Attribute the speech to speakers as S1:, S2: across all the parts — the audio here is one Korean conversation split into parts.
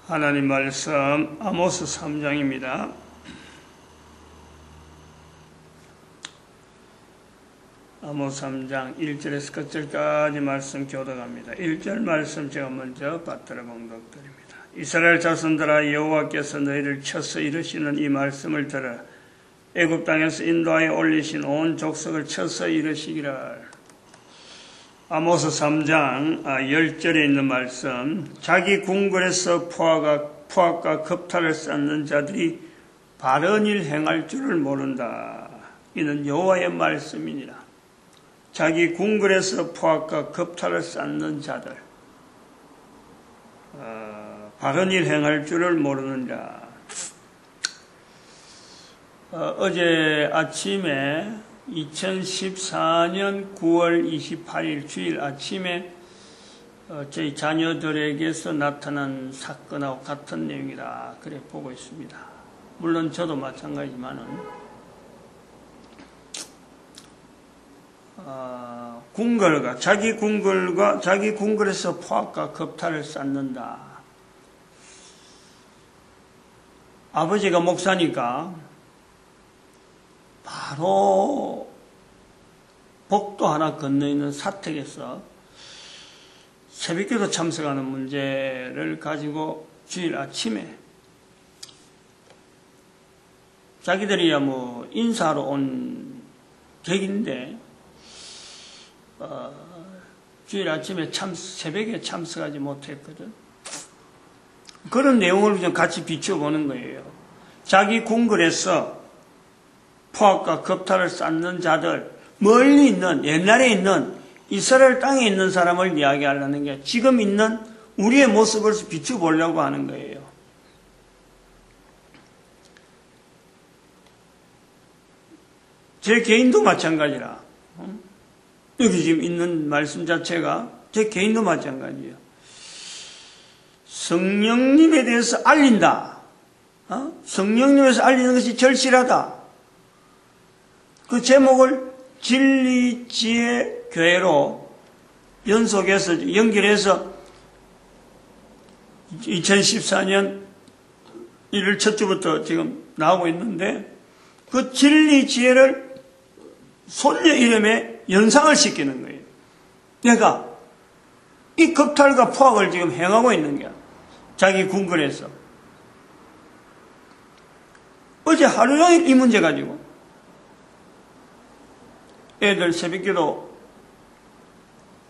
S1: 하나님 말씀 아모스 3장입니다. 아모스 3장 1절에서 끝절까지 말씀 교독합니다. 1절 말씀 제가 먼저 받들어 봉독드립니다. 이스라엘 자손들아, 여호와께서 너희를 쳐서 이르시는 이 말씀을 들어 애굽 땅에서 인도하여 올리신 온 족속을 쳐서 이르시기를. 아모스 3장 10절에 있는 말씀, 자기 궁궐에서 포악과 겁탈을 쌓는 자들이 바른 일 행할 줄을 모른다. 이는 여호와의 말씀이니라. 자기 궁궐에서 포악과 겁탈을 쌓는 자들, 바른 일 행할 줄을 모르느니라. 어제 아침에 2014년 9월 28일 주일 아침에 저희 자녀들에게서 나타난 사건하고 같은 내용이다, 그래 보고 있습니다. 물론 저도 마찬가지지만은 자기 궁궐에서 포악과 겁탈을 쌓는다. 아버지가 목사니까 바로 복도 하나 건너 있는 사택에서 새벽기도 참석하는 문제를 가지고 주일 아침에 자기들이야 인사하러 온 객인데 주일 아침에 새벽에 참석하지 못했거든. 그런 내용을 좀 같이 비춰보는 거예요. 자기 궁궐에서 포악과 겁탈을 쌓는 자들, 멀리 있는, 옛날에 있는 이스라엘 땅에 있는 사람을 이야기하려는 게 지금 있는 우리의 모습을 비춰보려고 하는 거예요. 제 개인도 마찬가지라. 여기 지금 있는 말씀 자체가 제 개인도 마찬가지예요. 성령님에 대해서 알린다. 성령님에서 알리는 것이 절실하다. 그 제목을 진리, 지혜, 교회로 연결해서 2014년 1월 첫 주부터 지금 나오고 있는데, 그 진리, 지혜를 손녀 이름에 연상을 시키는 거예요. 내가 이 겁탈과 포악을 지금 행하고 있는 거야. 자기 궁궐에서. 어제 하루 종일 이 문제 가지고 애들 새벽기도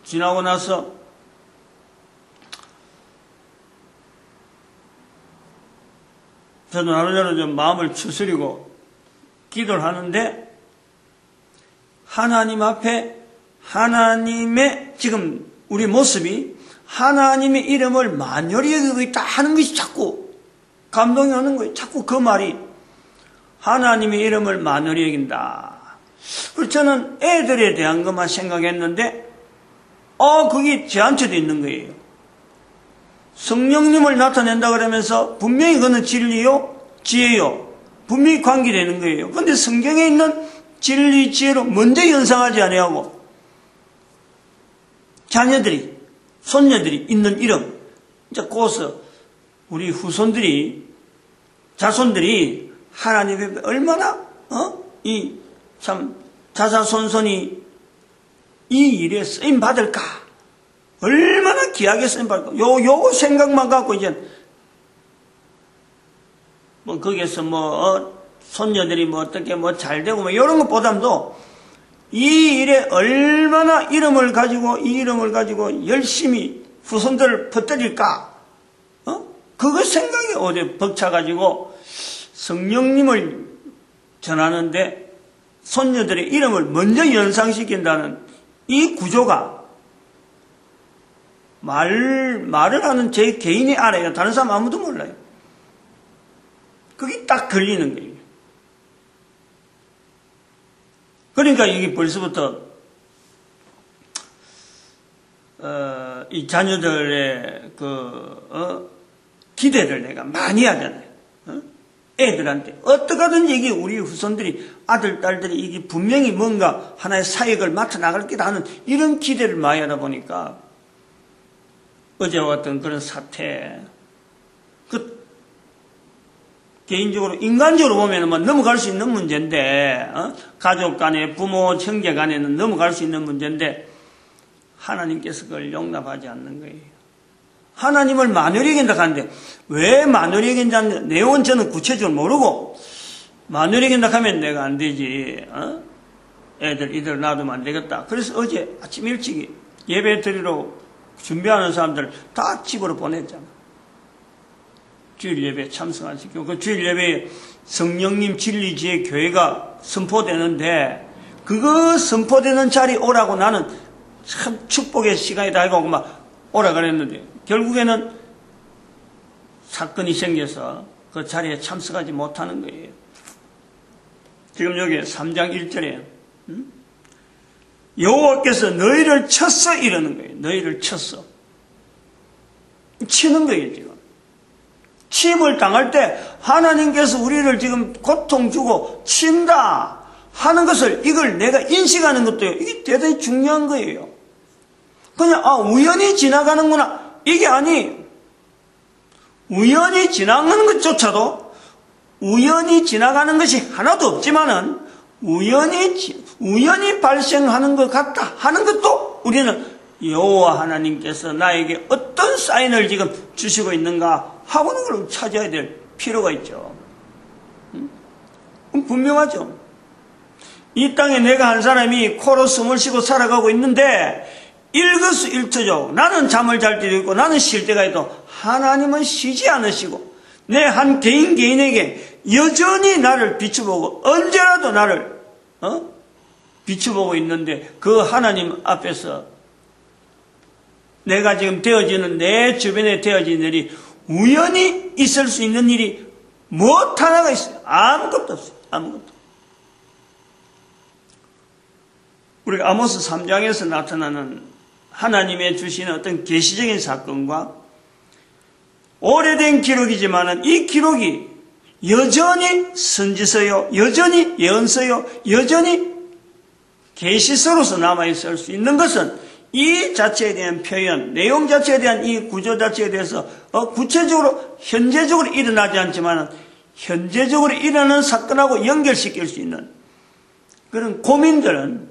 S1: 지나고 나서 저도 하루종일 좀 마음을 추스리고 기도를 하는데, 하나님 앞에 하나님의 지금 우리 모습이 하나님의 이름을 만연히 여기고 있다 하는 것이 자꾸 감동이 오는 거예요. 자꾸 그 말이 하나님의 이름을 만연히 여긴다. 그래서 저는 애들에 대한 것만 생각했는데, 그게 저한테도 있는 거예요. 성령님을 나타낸다 그러면서 분명히 그는 진리요, 지혜요, 분명히 관계되는 거예요. 그런데 성경에 있는 진리, 지혜로 먼저 연상하지 아니하고 자녀들이, 손녀들이 있는 이름, 이제 곧 우리 자손들이 하나님 앞에 얼마나 참 자자손손이 이 일에 쓰임 받을까, 얼마나 귀하게 쓰임 받을까, 요거 생각만 갖고 이제 거기에서 손녀들이 어떻게 잘 되고 이런 것보다도 이 일에 얼마나 이 이름을 가지고 열심히 후손들을 퍼뜨릴까, 그거 생각이 어디 벅차가지고 성령님을 전하는데 손녀들의 이름을 먼저 연상시킨다는 이 구조가 말을 하는 제 개인이 알아요. 다른 사람 아무도 몰라요. 그게 딱 걸리는 거예요. 그러니까 이게 벌써부터 이 자녀들의 기대를 내가 많이 하잖아요. 애들한테 어떻게든 이게 우리 후손들이 아들, 딸들이 이게 분명히 뭔가 하나의 사역을 맡아 나갈 게다 하는 이런 기대를 많이 하다 보니까 어제와 같은 그런 사태, 개인적으로, 인간적으로 보면 뭐 넘어갈 수 있는 문제인데, 가족 간에, 부모, 형제 간에는 넘어갈 수 있는 문제인데, 하나님께서 그걸 용납하지 않는 거예요. 하나님을 마누리 여긴다 하는데, 왜 마누리 여긴다는 내용은 저는 구체적으로 모르고, 마누리 여긴다 하면 내가 안 되지, 이들 놔두면 안 되겠다. 그래서 어제 아침 일찍 예배 드리러 준비하는 사람들 다 집으로 보냈잖아. 주일 예배 참석하시고, 그 주일 예배에 성령님 진리지의 교회가 선포되는데, 그거 선포되는 자리 오라고 나는 참 축복의 시간이다 하고 막 오라 그랬는데, 결국에는 사건이 생겨서 그 자리에 참석하지 못하는 거예요. 지금 여기 3장 1절에, 여호와께서 너희를 쳤어 이러는 거예요. 너희를 쳤어. 치는 거예요, 지금. 침을 당할 때 하나님께서 우리를 지금 고통 주고 친다 하는 것을 이걸 내가 인식하는 것도 이게 대단히 중요한 거예요. 그냥 우연히 지나가는구나 이게 아니. 우연히 지나가는 것조차도 우연히 지나가는 것이 하나도 없지만은 우연히 발생하는 것 같다 하는 것도 우리는 여호와 하나님께서 나에게 어떤 사인을 지금 주시고 있는가 하고는 걸 찾아야 될 필요가 있죠. 분명하죠. 이 땅에 내가 한 사람이 코로 숨을 쉬고 살아가고 있는데 일거수일투족 나는 잠을 잘 때도 있고 나는 쉴 때가 있고 하나님은 쉬지 않으시고 내 한 개인에게 여전히 나를 비추보고 언제라도 나를 비추보고 있는데 그 하나님 앞에서 내가 지금 되어지는 내 주변에 되어지는 일이 우연히 있을 수 있는 일이 무엇 하나가 있어요? 아무것도 없어요. 아무것도. 우리가 아모스 3장에서 나타나는 하나님의 주시는 어떤 계시적인 사건과 오래된 기록이지만은 이 기록이 여전히 선지서요, 여전히 예언서요, 여전히 계시서로서 남아있을 수 있는 것은 이 자체에 대한 표현, 내용 자체에 대한 이 구조 자체에 대해서 구체적으로 현재적으로 일어나지 않지만 현재적으로 일어나는 사건하고 연결시킬 수 있는 그런 고민들은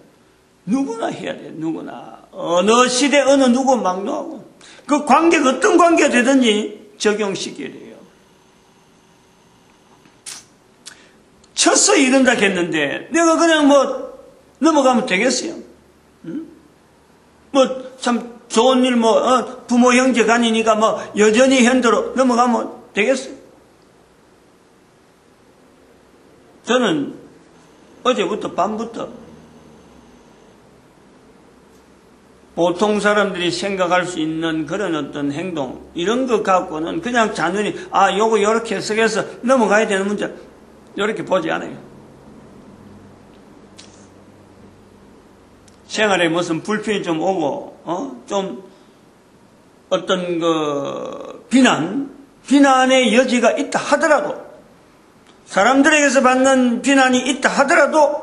S1: 누구나 해야 돼요. 누구나. 어느 시대 어느 누구 막론하고 그 관계가 어떤 관계가 되든지 적용시켜야 돼요. 쳤어 이른다 했는데 내가 그냥 넘어가면 되겠어요? 참 좋은 일 부모 형제 간이니까 여전히 현도로 넘어가면 되겠어요? 저는 어제부터 밤부터 보통 사람들이 생각할 수 있는 그런 어떤 행동 이런 것 갖고는 그냥 잔연히 요거 요렇게 해석해서 넘어가야 되는 문제 요렇게 보지 않아요. 생활에 무슨 불편이 좀 오고, 좀, 어떤 비난의 여지가 있다 하더라도, 사람들에게서 받는 비난이 있다 하더라도,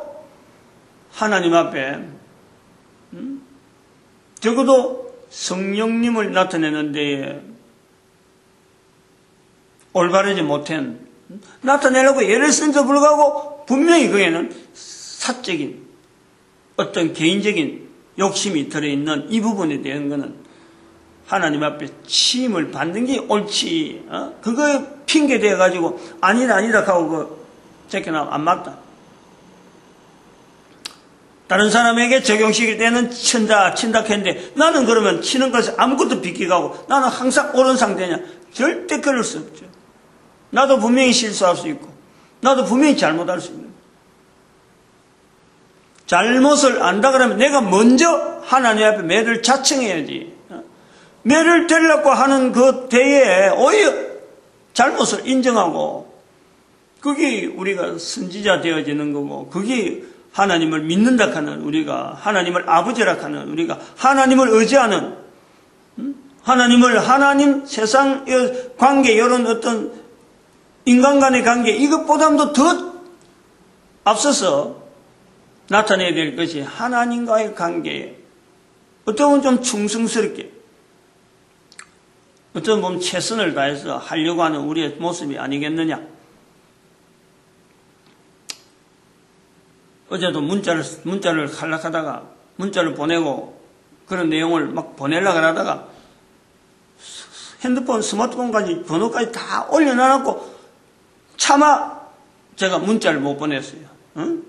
S1: 하나님 앞에, 적어도 성령님을 나타내는 데에 올바르지 못한, 나타내려고 예를 쓴데 불구하고, 분명히 거기에는 사적인, 어떤 개인적인 욕심이 들어있는 이 부분에 대한 것은 하나님 앞에 치임을 받는 게 옳지. 그거 핑계 대가지고 아니다 하고 제껴나면 안 맞다. 다른 사람에게 적용시킬 때는 친다 했는데 나는 그러면 치는 것에 아무것도 비껴가고 나는 항상 옳은 상태냐? 절대 그럴 수 없죠. 나도 분명히 실수할 수 있고 나도 분명히 잘못할 수 있는 잘못을 안다 그러면 내가 먼저 하나님 앞에 매를 자청해야지. 매를 되려고 하는 그 때에 오히려 잘못을 인정하고 그게 우리가 선지자 되어지는 거고 그게 하나님을 믿는다 하는 우리가 하나님을 아버지라 하는 우리가 하나님을 의지하는 하나님 세상 관계 이런 어떤 인간 간의 관계 이것보다도 더 앞서서 나타내야 될 것이 하나님과의 관계에 어떤 좀 충성스럽게 어떤 보면 최선을 다해서 하려고 하는 우리의 모습이 아니겠느냐. 어제도 문자를 하려다가 문자를 보내고 그런 내용을 막 보내려고 하다가 핸드폰, 스마트폰까지 번호까지 다 올려놔놓고 차마 제가 문자를 못 보냈어요. 응?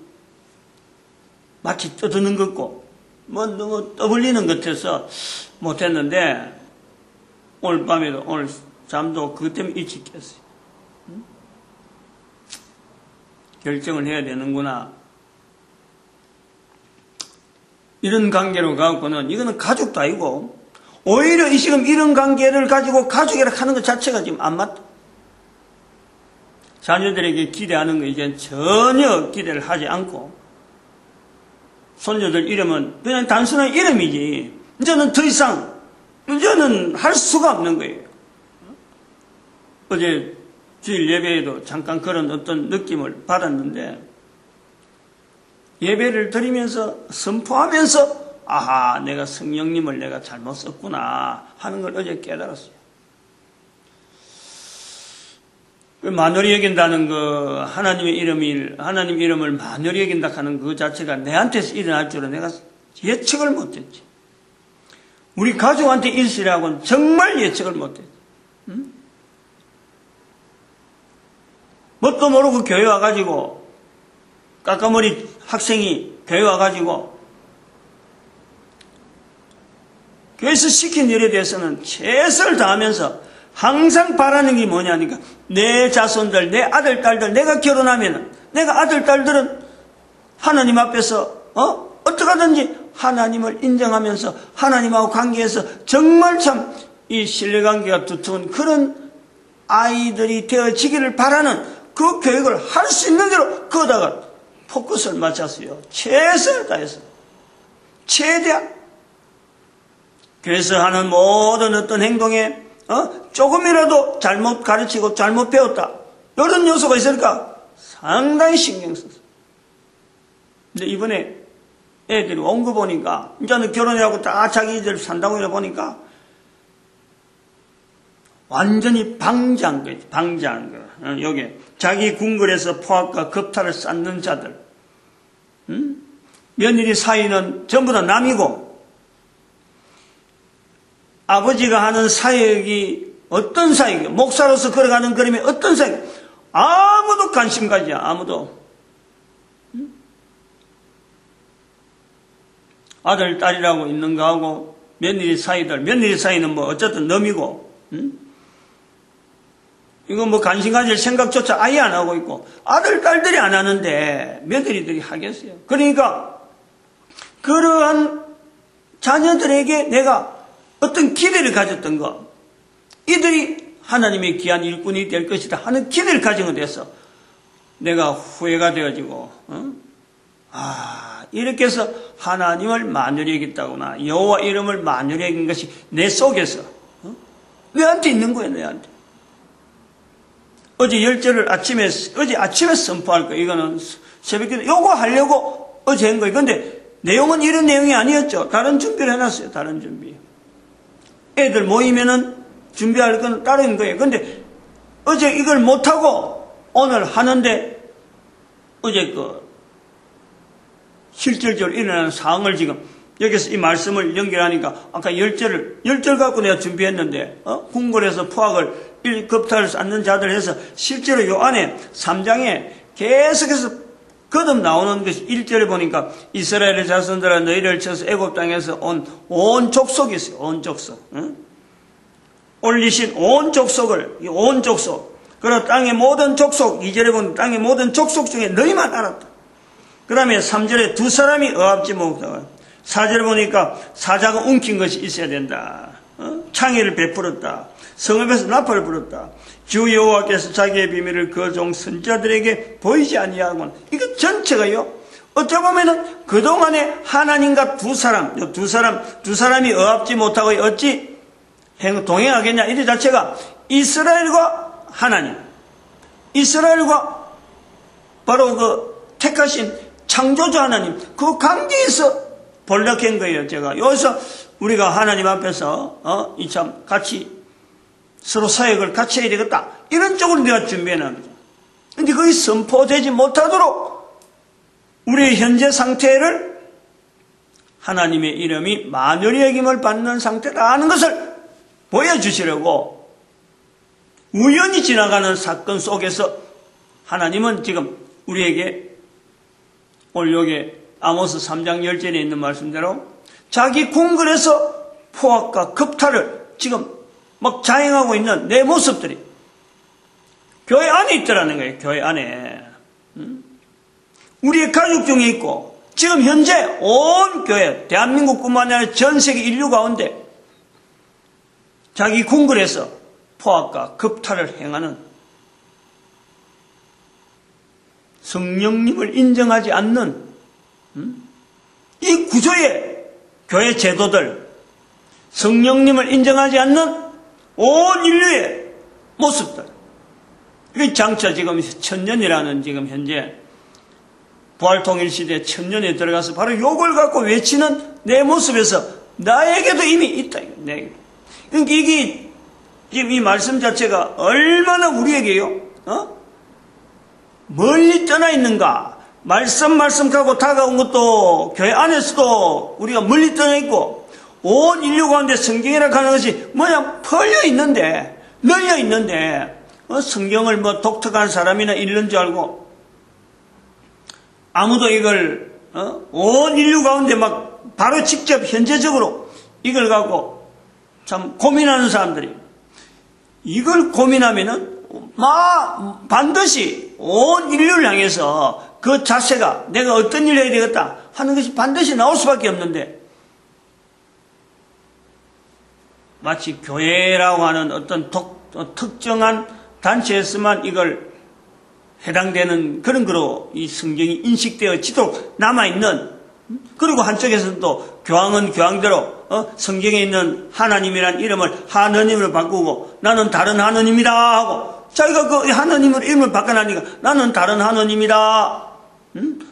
S1: 마치 떠드는 것 같고 뭐 너무 떠벌리는 것 같아서 못했는데 오늘 밤에도 오늘 잠도 그것 때문에 일찍 깼어요. 응? 결정을 해야 되는구나. 이런 관계로 가고는 이거는 가족도 아니고 오히려 지금 이런 관계를 가지고 가족이라 하는 것 자체가 지금 안 맞다. 자녀들에게 기대하는 거 이제 전혀 기대를 하지 않고 손녀들 이름은 그냥 단순한 이름이지 이제는 더 이상 이제는 할 수가 없는 거예요. 어제 주일 예배에도 잠깐 그런 어떤 느낌을 받았는데 예배를 드리면서 선포하면서 아하 내가 성령님을 내가 잘못 썼구나 하는 걸 어제 깨달았어요. 만월히 여긴다는 거 하나님 이름을 만월히 여긴다 하는 그 자체가 내한테서 일어날 줄은 내가 예측을 못했지. 우리 가족한테 일시라고는 정말 예측을 못했지. 응? 뭣도 모르고 교회 와가지고 까까머리 학생이 교회 와가지고 교회에서 시킨 일에 대해서는 최선을 다하면서 항상 바라는 게 뭐냐니까 내 자손들, 내 아들, 딸들 내가 결혼하면은 내가 아들, 딸들은 하나님 앞에서 어떻게 하든지 하나님을 인정하면서 하나님하고 관계에서 정말 참 이 신뢰관계가 두터운 그런 아이들이 되어지기를 바라는 그 교육을 할 수 있는 대로 거기다가 포커스를 맞췄어요. 최선을 다해서 최대한 교회에서 하는 모든 어떤 행동에 조금이라도 잘못 가르치고 잘못 배웠다 이런 요소가 있을까 상당히 신경 썼어요. 근데 이번에 애들이 온 거 보니까 이제는 결혼하고 다 자기들 산다고 이래 보니까 완전히 방자한 거예요. 방자한 거. 요게 자기 궁궐에서 포악과 겁탈을 쌓는 자들, 며느리 사이는 전부 다 남이고 아버지가 하는 사역이 어떤 사역이에요? 목사로서 걸어가는 걸음이 어떤 사역이에요? 아무도 관심 가지 아무도. 아들, 딸이라고 있는 거하고 며느리 사이는 뭐 어쨌든 넘이고 이거 뭐 관심 가질 생각조차 아예 안 하고 있고 아들, 딸들이 안 하는데 며느리들이 하겠어요. 그러니까 그러한 자녀들에게 내가 어떤 기대를 가졌던 거 이들이 하나님의 귀한 일꾼이 될 것이다 하는 기대를 가진 것에 대해서 내가 후회가 되어지고 이렇게 해서 하나님을 만연히 여겼다구나 여호와 이름을 만연히 여긴 것이 내 속에서 내한테 있는 거예요. 내한테 어제 아침에 선포할 거예요. 이거는 새벽에 요거 하려고 어제 한 거예요. 근데 내용은 이런 내용이 아니었죠. 다른 준비를 해놨어요. 다른 준비. 애들 모이면은 준비할 건 다른 거예요. 근데 어제 이걸 못하고 오늘 하는데 어제 실질적으로 일어나는 상황을 지금 여기서 이 말씀을 연결하니까 아까 10절 갖고 내가 준비했는데 궁궐에서 포악을 겁탈을 쌓는 자들 해서 실제로 요 안에 3장에 계속해서 거듭 나오는 것이 1절에 보니까 이스라엘의 자손들아 너희를 쳐서 애굽 땅에서 온 족속이 있어요. 온 족속. 올리신 온 족속을 온 족속 그리고 땅의 모든 족속 2절에 보면 땅의 모든 족속 중에 너희만 알았다. 그 다음에 3절에 두 사람이 어합지 못하고 4절에 보니까 사자가 움킨 것이 있어야 된다. 창의를 베풀었다. 성읍에서 나팔을 불었다. 주 여호와께서 자기의 비밀을 그 종 선지자들에게 보이지 아니하고는 이거 전체가요. 어찌 보면은 그동안에 하나님과 두 사람이 어합지 못하고 어찌 동행하겠냐 이 자체가 이스라엘과 하나님, 이스라엘과 바로 그 택하신 창조주 하나님 그 관계에서 볼락한 거예요. 제가 여기서 우리가 하나님 앞에서 이참 같이 서로 사역을 같이 해야 되겠다. 이런 쪽으로 내가 준비해놓은 거죠. 근데 그게 선포되지 못하도록 우리의 현재 상태를 하나님의 이름이 만연히 여김을 받는 상태라는 것을 보여주시려고 우연히 지나가는 사건 속에서 하나님은 지금 우리에게 오늘 여기 아모스 3장 10절에 있는 말씀대로 자기 궁궐에서 포악과 겁탈을 지금 막 자행하고 있는 내 모습들이 교회 안에 있더라는 거예요. 교회 안에. 우리의 가족 중에 있고 지금 현재 온 교회, 대한민국뿐만 아니라 전 세계 인류 가운데 자기 궁궐에서 포악과 겁탈을 행하는 성령님을 인정하지 않는 이 구조의 교회 제도들, 성령님을 인정하지 않는 온 인류의 모습들. 이 장차 지금 천년이라는 지금 현재 부활통일시대 천년에 들어가서 바로 욕을 갖고 외치는 내 모습에서 나에게도 이미 있다. 내게. 그러니까 이게 지금 이 말씀 자체가 얼마나 우리에게요, 멀리 떠나 있는가. 말씀 가고 다가온 것도 교회 안에서도 우리가 멀리 떠나 있고 온 인류 가운데 성경이라 하는 것이 뭐냐 널려 있는데 성경을 뭐 독특한 사람이나 읽는 줄 알고 아무도 이걸 온 인류 가운데 막 바로 직접 현재적으로 이걸 갖고 참 고민하는 사람들이 이걸 고민하면은 반드시 온 인류를 향해서 그 자세가 내가 어떤 일을 해야 되겠다 하는 것이 반드시 나올 수밖에 없는데 마치 교회라고 하는 어떤 특정한 단체에서만 이걸 해당되는 그런 거로 이 성경이 인식되어지도록 남아있는 그리고 한쪽에서는 또 교황은 교황대로 성경에 있는 하나님이란 이름을 하느님으로 바꾸고 나는 다른 하느님이다 하고 자기가 그 하느님으로 이름을 바꿔나니까 나는 다른 하느님이다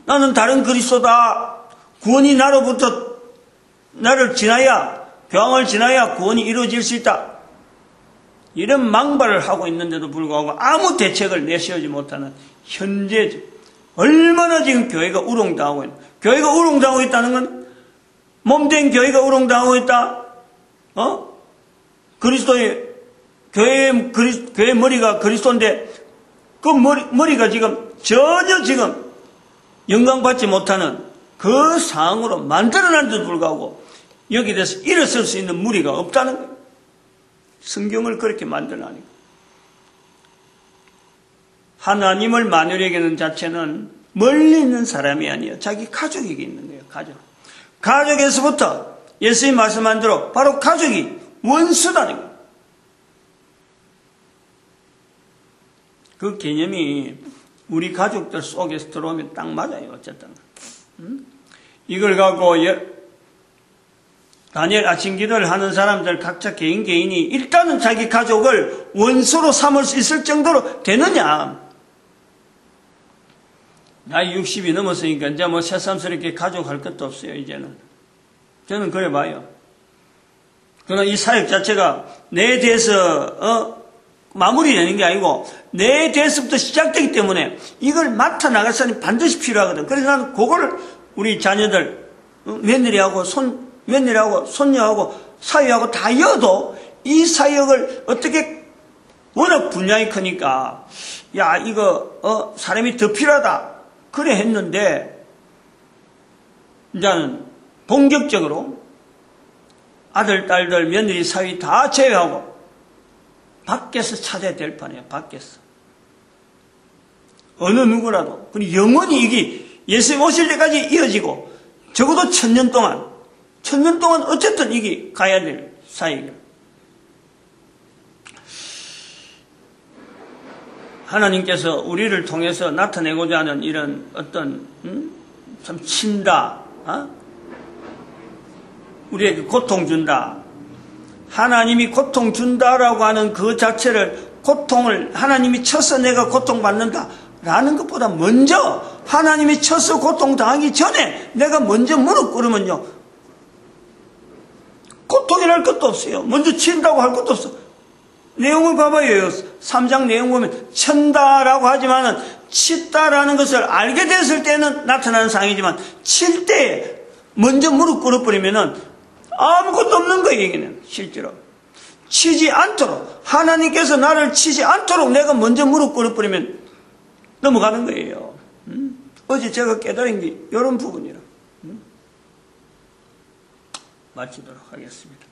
S1: 나는 다른 그리스도다 구원이 나로부터 나를 지나야 교황을 지나야 구원이 이루어질 수 있다 이런 망발을 하고 있는데도 불구하고 아무 대책을 내세우지 못하는 현재 얼마나 지금 교회가 우롱당하고 있는 교회가 우롱당하고 있다는 건 몸된 교회가 우롱당하고 있다. 그리스도의 교회의 머리가 그리스도인데 그 머리가 지금 전혀 지금 영광받지 못하는 그 상황으로 만들어낸데도 불구하고 여기에 대해서 일어설 수 있는 무리가 없다는 거예요. 성경을 그렇게 만들어내니까. 하나님을 만연히 여기는 자체는 멀리 있는 사람이 아니에요. 자기 가족에게 있는 거예요. 가족에서부터 예수님이 말씀한 대로 바로 가족이 원수다는 거예요. 그 개념이 우리 가족들 속에서 들어오면 딱 맞아요. 어쨌든 이걸 갖고 다니엘 아침 기도를 하는 사람들 각자 개인이 일단은 자기 가족을 원수로 삼을 수 있을 정도로 되느냐. 나이 60이 넘었으니까 이제 뭐 새삼스럽게 가족할 것도 없어요. 이제는 저는 그래 봐요. 그러나 이 사역 자체가 내 대해서 마무리되는 게 아니고 내 대해서부터 시작되기 때문에 이걸 맡아 나갈 사람이 반드시 필요하거든. 그래서 나는 그거를 우리 자녀들 며느리하고 손녀하고 사위하고 다 이어도 이 사역을 어떻게 워낙 분량이 크니까 야 이거 사람이 더 필요하다 그래 했는데 이제는 본격적으로 아들 딸들 며느리 사위 다 제외하고 밖에서 찾아야 될 판이에요. 밖에서 어느 누구라도 그리고 영원히 이게 예수님 오실 때까지 이어지고 적어도 1000년 동안 어쨌든 이게 가야 될 사역이에요. 하나님께서 우리를 통해서 나타내고자 하는 이런 어떤 참 친다, 우리에게 고통 준다. 하나님이 고통 준다라고 하는 그 자체를 고통을 하나님이 쳐서 내가 고통받는다라는 것보다 먼저 하나님이 쳐서 고통당하기 전에 내가 먼저 무릎 꿇으면요. 고통이랄 것도 없어요. 먼저 친다고 할 것도 없어. 내용을 봐봐요. 3장 내용 보면 천다라고 하지만은 치다라는 것을 알게 됐을 때는 나타나는 상황이지만 칠 때 먼저 무릎 꿇어버리면은 아무것도 없는 거예요. 여기는 실제로 치지 않도록 하나님께서 나를 치지 않도록 내가 먼저 무릎 꿇어버리면 넘어가는 거예요. 어제 제가 깨달은 게 이런 부분이라. 마치도록 하겠습니다.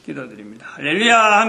S1: 기도드립니다. 할렐루야.